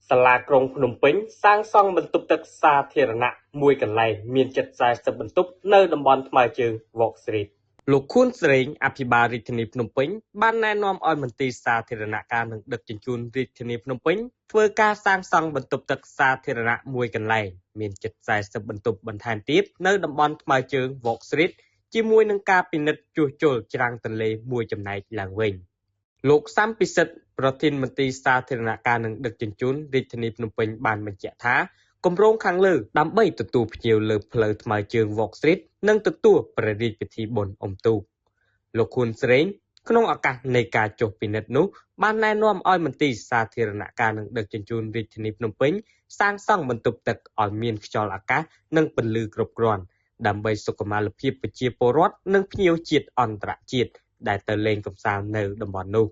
សាលាក្រុងភ្នំពេញសាងសង់បន្ទប់ទឹកសាធារណៈមួយកន្លែងមានជិត40បន្ទប់នៅតំបន់ថ្មើរជើង Walk Street លោកខួនស្រេងអភិបាលរាជធានីភ្នំពេញបានណែនាំឲ្យមន្ទីរសាធារណការនិងដឹកជញ្ជូនរាជធានីភ្នំពេញធ្វើការសាងសង់បន្ទប់ទឹកសាធារណៈមួយកន្លែងមានជិត40បន្ទប់បន្ថែមទៀតនៅតំបន់ថ្មើរជើង Walk Street ជាមួយនឹងការពិនិត្យជួសជុលច្រាំងទន្លេមួយចំណែកឡើងវិញលោកសំពិសិដ្ឋប្រធានមន្ទីរសាធារណការនិងដឹកជញ្ជូនរាជធានីភ្នំពេញបានបញ្ជាក់ថាគម្រោងខាងលើដើម្បីទទួលភ្ញៀវលើផ្លូវថ្មើរជើង Walk Street និងទទួលព្រះរាជពិធីបុណ្យអុំទូកលោកខួនស្រេងក្នុងឱកាសនៃការចុះពិនិត្យនោះបានណែនាំឲ្យមន្ទីរសាធារណការនិងដឹកជញ្ជូនរាជធានីភ្នំពេញសាងសង់បន្ទប់ទឹកឲ្យមានខ្យល់អាកាសនិងពន្លឺគ្រប់គ្រាន់ដើម្បីសុខុមាលភាពប្រជាពលរដ្ឋនិងភ្ញៀវជាតិអន្តរជាតិដែលទៅលេងកម្សាន្តនៅតំបន់នោះ